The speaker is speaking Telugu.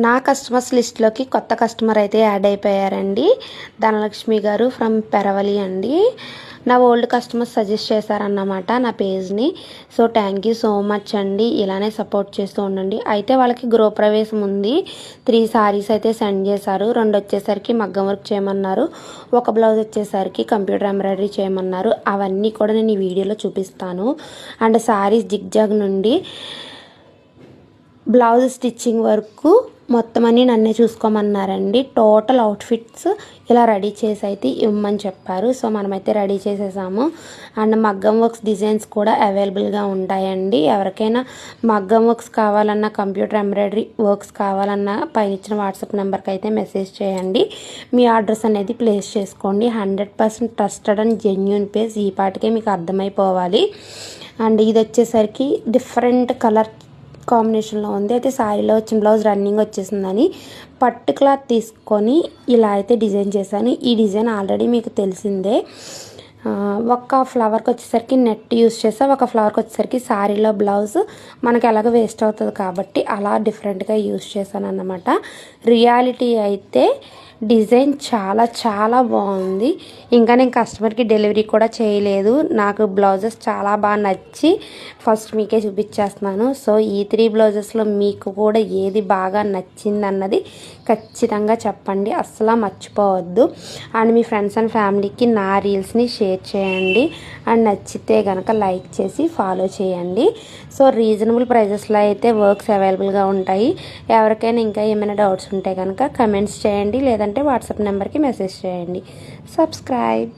నా కస్టమర్స్ లిస్ట్లోకి కొత్త కస్టమర్ అయితే యాడ్ అయిపోయారండి. ధనలక్ష్మి గారు ఫ్రమ్ పెరవలి అండి. నా ఓల్డ్ కస్టమర్స్ సజెస్ట్ చేశారన్నమాట నా పేజ్ని. So thank you so much అండి. ఇలానే సపోర్ట్ చేస్తూ ఉండండి. అయితే వాళ్ళకి గృహప్రవేశం ఉంది. 3 సారీస్ అయితే సెండ్ చేశారు. 2 వచ్చేసరికి మగ్గం వర్క్ చేయమన్నారు. ఒక బ్లౌజ్ వచ్చేసరికి కంప్యూటర్ ఎంబ్రాయిడరీ చేయమన్నారు. అవన్నీ కూడా నేను ఈ వీడియోలో చూపిస్తాను. అండ్ సారీస్ జిగ్జాగ్ నుండి బ్లౌజ్ స్టిచ్చింగ్ వరకు మొత్తం అన్నీ నన్నే చూసుకోమన్నారండి. టోటల్ అవుట్ఫిట్స్ ఇలా రెడీ చేసి అయితే ఇవ్వమని చెప్పారు. సో మనమైతే రెడీ చేసేసాము. అండ్ మగ్గం వర్క్స్ డిజైన్స్ కూడా అవైలబుల్గా ఉంటాయండి. ఎవరికైనా మగ్గం వర్క్స్ కావాలన్నా, కంప్యూటర్ ఎంబ్రాయిడరీ వర్క్స్ కావాలన్నా పైన ఇచ్చిన వాట్సాప్ నెంబర్కి అయితే మెసేజ్ చేయండి. మీ ఆర్డర్స్ అనేది ప్లేస్ చేసుకోండి. 100% ట్రస్టెడ్ అండ్ జెన్యూన్ పేజ్. ఈ పాటికే మీకు అర్థమైపోవాలి. అండ్ ఇది వచ్చేసరికి డిఫరెంట్ కలర్ కాంబినేషన్లో ఉంది. అయితే శారీలో వచ్చిన బ్లౌజ్ రన్నింగ్ వచ్చేసిందని పట్టు క్లాత్ తీసుకొని ఇలా అయితే డిజైన్ చేశాను. ఈ డిజైన్ ఆల్రెడీ మీకు తెలిసిందే. ఒక ఫ్లవర్కి వచ్చేసరికి నెట్ యూస్ చేసా, ఒక ఫ్లవర్కి వచ్చేసరికి శారీలో బ్లౌజ్ మనకి ఎలాగో వేస్ట్ అవుతుంది కాబట్టి అలా డిఫరెంట్గా యూస్ చేశాను అన్నమాట. రియాలిటీ అయితే డిజైన్ చాలా చాలా బాగుంది. ఇంకా నేను కస్టమర్కి డెలివరీ కూడా చేయలేదు. నాకు బ్లౌజెస్ చాలా బాగా నచ్చి ఫస్ట్ మీకే చూపించేస్తున్నాను. సో ఈ 3 బ్లౌజెస్లో మీకు కూడా ఏది బాగా నచ్చింది అన్నది ఖచ్చితంగా చెప్పండి. అస్సలు మర్చిపోవద్దు. అండ్ మీ ఫ్రెండ్స్ అండ్ ఫ్యామిలీకి నా రీల్స్ని షేర్ చేయండి. అండ్ నచ్చితే కనుక లైక్ చేసి ఫాలో చేయండి. సో రీజనబుల్ ప్రైజెస్లో అయితే వర్క్స్ అవైలబుల్గా ఉంటాయి. ఎవరికైనా ఇంకా ఏమైనా డౌట్స్ ఉంటే కనుక కమెంట్స్ చేయండి, లేదంటే వాట్సాప్ నెంబర్కి మెసేజ్ చేయండి. సబ్స్క్రైబ్.